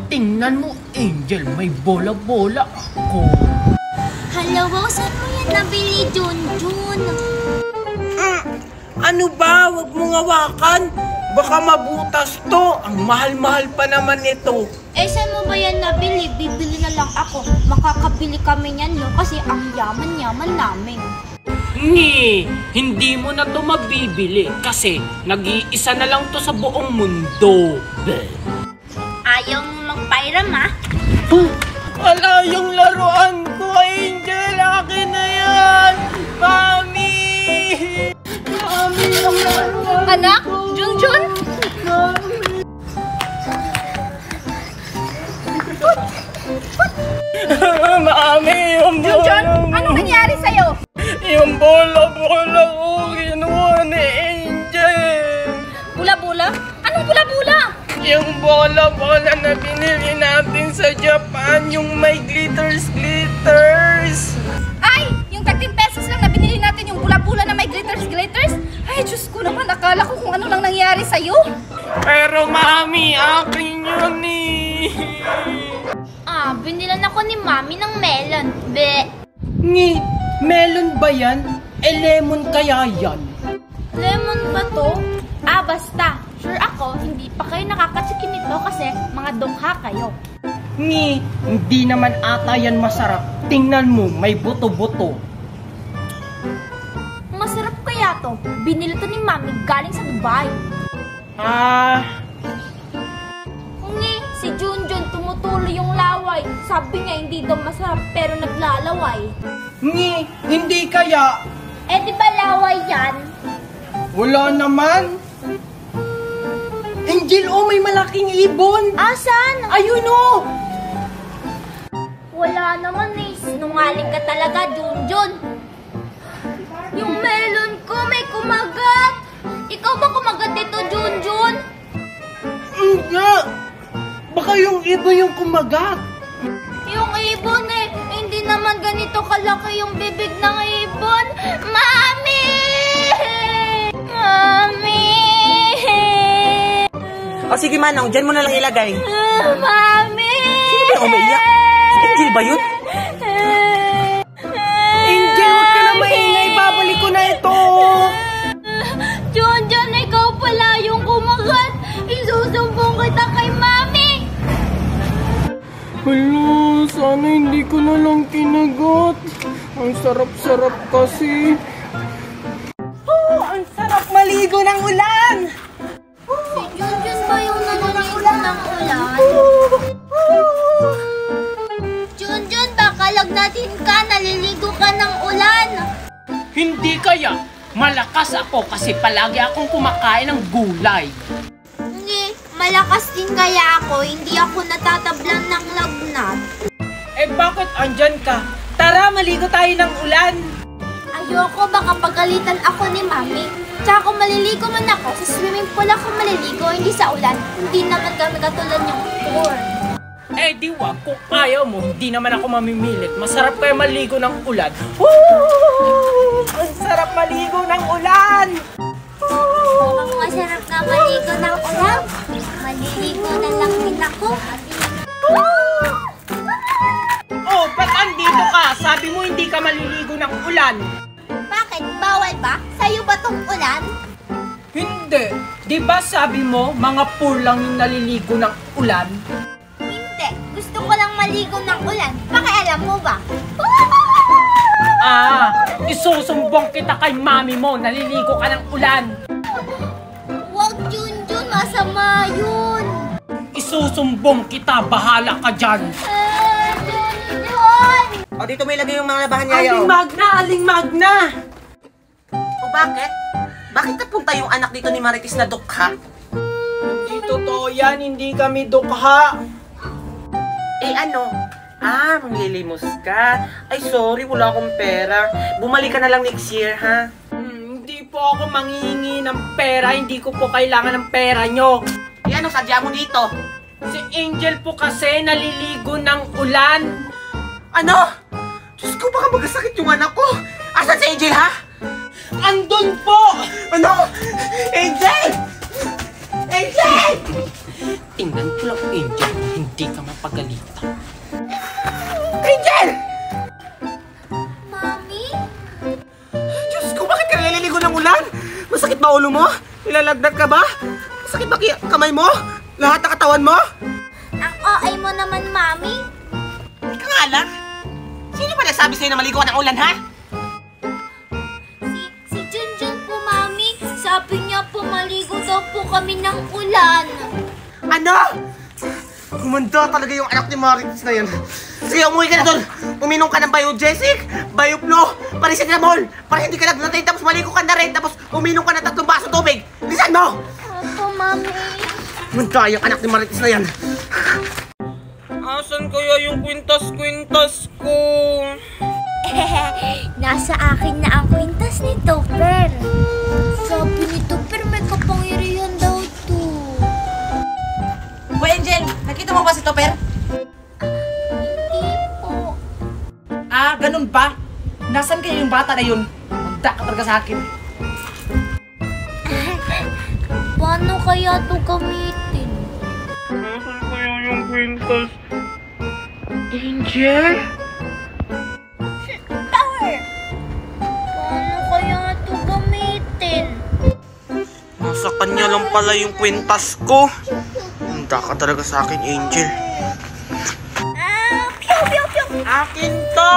Tingnan mo, Angel, may bola-bola ako. Hala, wow, saan mo yan nabili, Junjun? Ano ba? Huwag mong hawakan. Baka mabutas to. Ang mahal-mahal pa naman ito. Saan mo ba yan nabili? Bibili na lang ako. Makakabili kami niyan, no? Kasi ang yaman-yaman namin. Hindi mo na to mabibili kasi nag-iisa na lang to sa buong mundo. Ayaw mo magpairam, ha? Wala yung laruan ko, Angel. Akin na yan. Mami! Mami, yung laruan Anak? Junjun? Mami, yung Junjun, anong nangyari sa'yo? Yung bola-bola ko, kinuha ni Angel. Bula-bula? Anong bula-bula? Yung bola-bola na binili natin sa Japan, yung may glitters. Ay, yung 13 pesos lang na binili natin yung bula-bula na may glitters. Ay, Diyos ko naman, akala ko kung ano lang nangyari sa'yo. Pero Mami, akin yun eh. Binilan ako ni Mami ng melon. Melon ba yan? Lemon kaya yan? Lemon ba to? Basta. Sure ako, hindi pa kayo nakakatikim nito kasi mga dungha kayo. Hindi naman ata yan masarap. Tingnan mo, may buto-buto. Masarap kaya to. Binili to ni Mami galing sa Dubai. Si Junjun tumutuloy yung laway. Sabi niya hindi daw masarap pero naglalaway. Hindi kaya. Di ba laway yan? Wala naman. Angel, may malaking ibon. Saan? Ayun Wala naman eh. Sinungaling ka talaga, Junjun. Yung melon ko may kumagat. Ikaw ba kumagat dito, Junjun? Baka yung ibon yung kumagat. Yung ibon hindi naman ganito kalaki yung bibig ng ibon. Mami! Sige Manong, dyan mo na lang ilagay. Mami! Sino ba yung umiiyak? Si Angel ba yun? Angel, huwag ka na maingay. Babalik ko na ito. Junjun, ikaw pala yung kumagat. Isusumbong kita kay Mami. Sana hindi ko na lang kinagat. Ang sarap-sarap kasi. Ang sarap maligo ng ulan. Si Junjun ba yung naliligo ng ulan? Junjun, baka lagnatin ka. Naliligo ka ng ulan. Hindi kaya. Malakas ako kasi palagi akong kumakain ng gulay. Malakas din kaya ako. Hindi ako natatablan ng lagnat. Bakit andyan ka? Tara, maligo tayo ng ulan. Ayoko, baka pagalitan ako ni Mami. Tsaka kung maliligo man ako, sa swimming pool ako maliligo, hindi sa ulan. Hindi naman kami katulad yung pool. Di wag. Kung ayaw mo, hindi naman ako mamimilit. Masarap kayo maligo ng ulan. Ang sarap maligo ng ulan! Mukhang masarap na maligo ng ulan. Maliligo na lang din ako. Ba't andito ka? Sabi mo hindi ka maliligo ng ulan. Bakit? Bawal ba? Sa'yo ba tong ulan? Hindi. Di ba sabi mo, mga poor lang yung naliligo ng ulan? Hindi. Gusto ko lang maligo ng ulan. Pakialam mo ba? Isusumbong kita kay Mami mo. Naliligo ka ng ulan. Huwag, Junjun. Masama yun. Isusumbong kita. Bahala ka dyan. Junjun! Dito may ilagay yung mga labahan niya. Aling Magna! Bakit? Bakit napunta yung anak dito ni Marites na dukha? Hindi totoo yan. Hindi kami dukha. Manglilimos ka. Ay, sorry, wala akong pera. Bumalik ka na lang next year, ha? Hindi po ako manghihingi ng pera. Hindi ko po kailangan ng pera nyo. Anong sadya mo dito? Si Angel po kasi naliligo ng ulan. Ano? Diyos ko, baka magkasakit yung anak ko. Asan si Angel, ha? Andun po! Ano? Angel! Angel! Tingnan ko lang, Angel, kung hindi ka mapagalitan. Angel! Mami? Diyos ko, bakit ka naliligo ng ulan? Masakit ba ulo mo? Nilalagnat ka ba? Masakit ba kamay mo? Lahat ng katawan mo? Ang OA mo naman, Mami. Ika nga lang. Sino ba nagsabi sa'yo na maligo ka ng ulan, ha? Si Junjun po, Mami. Sabi niya po maligo daw po kami ng ulan. Ano? Gumanda talaga yung anak ni Marites na yan. Sige, umuwi ka na doon. Uminom ka ng Biogesic, Bioplo, Paracetamol, para hindi ka nagnatay, tapos maligo ka na rin, tapos uminom ka ng 3 baso tubig. Lisan mo! Opo, Mami. Gumanda yung anak ni Marites na yan. Asan kaya yung kwintas-kwintas ko? Nasa akin na ang kwintas ni Topper. Sabi ni Topper may kapangyarihan daw to. Hoy, Angel! Nakita mo ba si Topper? Hindi po. Ah, ganun ba? Nasaan kayo yung bata na yun? Magda ka talaga sa akin. Paano kaya to gamitin? Asan kaya yung kwintas? Angel? Tower! Paano kaya to gamitin? Nasa kanya lang pala yung kwintas ko. Handa ka talaga sa akin, Angel. Piu, piu, piu! Akin to!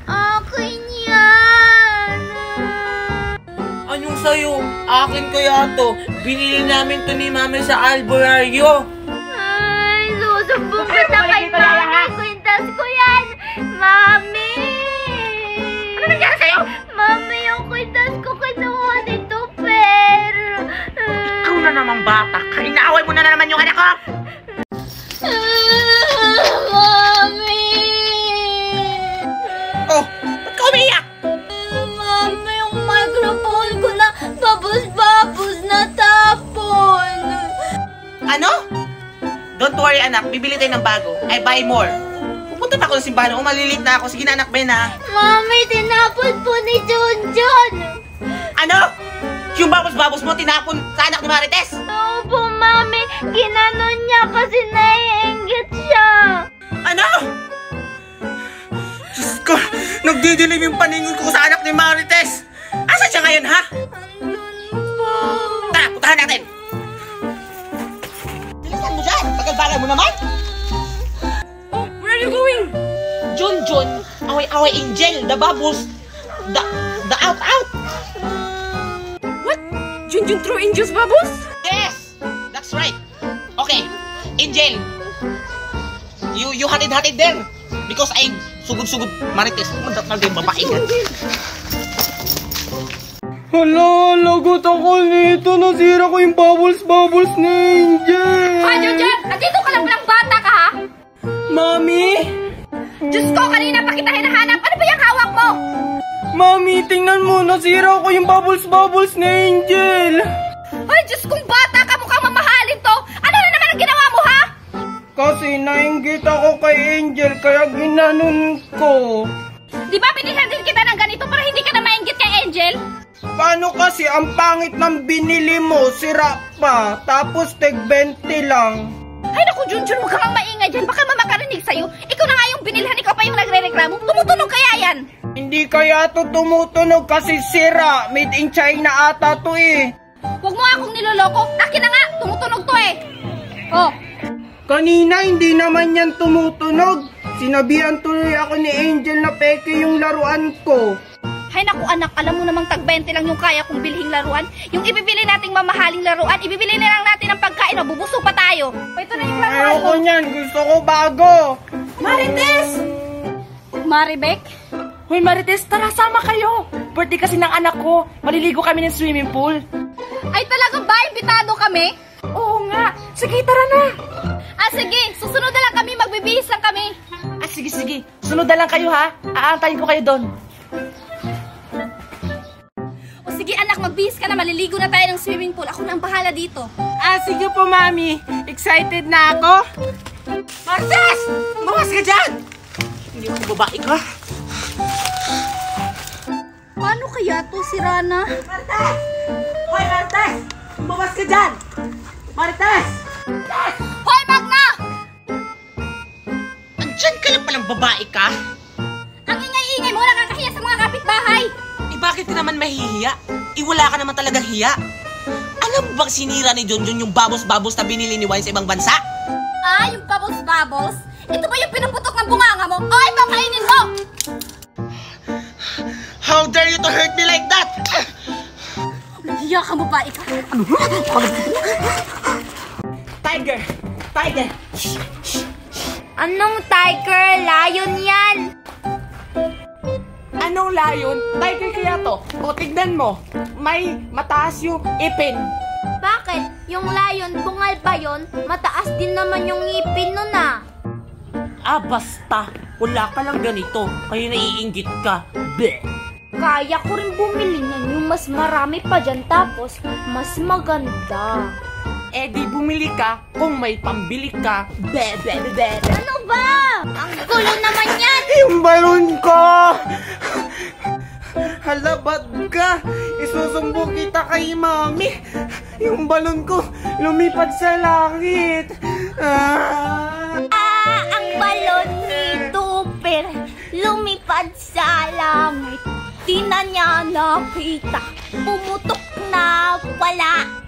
Akin yan! Anong sa'yo? Akin kaya to. Binili namin to ni Mami sa Alborario. Ay, susumbong kita kay Mami. Kwintas ko yan! Mami! Ano nangyari sa'yo? Mami, yung kwintas ko kinuha ni Topper. Ikaw na naman bata. Inaaway mo na naman yung anak ko. Mami! Oh, ba't ka umiyak? Mami, yung microphone ko na babos-babos na tapon. Ano? Don't worry, anak. Bibili tayo ng bago. I buy more. Pupunta pa ako ng simbahan. Maliliit na ako. Sige na, anak, Ben, ha? Mami, tinapon po ni Junjun. Ano? Yung babos-babos mo tinapon sa anak ni Marites? Opo, Mami. Ginanon niya kasi naiinggit siya. Ano? Diyos ko, nagdidilim yung paningin ko sa anak ni Marites. Asa siya ngayon, ha? Tara, puntahan natin. Bilisan mo dyan. Bagal-bagal mo naman. Oh, where are you going? Junjun, away-away Angel, the bubbles, the out-out. What? Junjun threw Angel's bubbles? Yes, that's right. Okay, Angel, you hatid-hatid there because I sugod-sugod Marites. Magdakal yung babae yan. Hala, lagot ako nito. Nasira ko yung bubbles ni Angel. Hoy, Junjun! Nandito ka lang palang bata ka, ha? Mami? Diyos ko, kanina pa kita hinahanap. Ano ba yung hawak mo? Mami, tingnan mo. Nasira ko yung bubbles ni Angel. Ay, Diyos kong bata ka, mukhang mamahalin to. Ano na naman ang ginawa mo, ha? Kasi nainggit ako kay Angel, kaya ginanon ko. Di ba binilhan din kita ng ganito para hindi ka na mainggit kay Angel? Paano kasi ang pangit ng binili mo, sira pa, tapos tig 20 lang. Ay, naku, Junjun, huwag ka mang maingay dyan. Baka mamakarinig sa'yo. Ikaw na nga yung binilhan, ikaw pa yung nagre-reklamo. Tumutunog kaya yan? Hindi kaya to tumutunog kasi sira. Made in China ata to eh. Huwag mo akong niloloko. Akin na nga, tumutunog to eh. Oh, Kanina hindi naman yan tumutunog. Sinabihan tuloy ako ni Angel na peke yung laruan ko. hay naku anak, alam mo namang tag-20 lang yung kaya kong bilhing laruan. Yung ibibili nating mamahaling laruan, ibibili na lang natin ng pagkain, mabubusog pa tayo. O, ito na yung laruan mo. Ayoko niyan, gusto ko bago. Marites! Maribek? Hoy Marites, tara sama kayo. Birthday kasi ng anak ko. Maliligo kami ng swimming pool. Ay talaga ba? Imbitado kami? Oo nga. Sige, tara na. Ah sige, susunod na lang kami, magbibihis lang kami. Ah, sige. Sunod na lang kayo ha. Aantayin ko kayo doon. O sige anak, magbihis ka na, maliligo na tayo ng swimming pool. Ako na ang bahala dito. Ah, sige po mami. Excited na ako. Marites! Bawas ka dyan! Hindi mo babae ka. Paano kaya to si Rana? Marites! Hoy, Marites! Bawas ka dyan! Marites! Hoy, Magna! Andyan ka lang palang babae ka? Ang ingay-ingay mo, nakakahiya sa mga kapitbahay! Eh bakit ka naman mahihiya? Wala ka naman talagang hiya. Alam mo bang sinira ni Junjun yung babos-babos na binili ni Wine sa ibang bansa? Ah, yung bubbles-bubbles? Ito ba yung pinuputok ng bunganga mo? O, ito, kainin mo! How dare you to hurt me like that? Nahiya ka mo ba, ikaw? Tiger! Tiger! Anong tiger? Lion yan! Anong layon? Tiger kaya to. O tignan mo, may mataas yung ipin. Bakit? Yung lion, bungal ba yun? Mataas din naman yung ngipin nun ah. Ah, basta. Wala ka lang ganito. Kaya naiinggit ka. Bleh. Kaya ko rin bumili niyan yung mas marami pa dyan tapos mas maganda. Eh di bumili ka kung may pambili ka. Bleh, bleh, bleh, bleh. Ano ba? Ang gulo naman yan! Yung balon ko! Halabad ka! Isusumbong kita kay mami! Yung balon ko lumipad sa langit! Ang balon ni Tupper lumipad sa langit. Di na niya nakita. Pumutok na pala.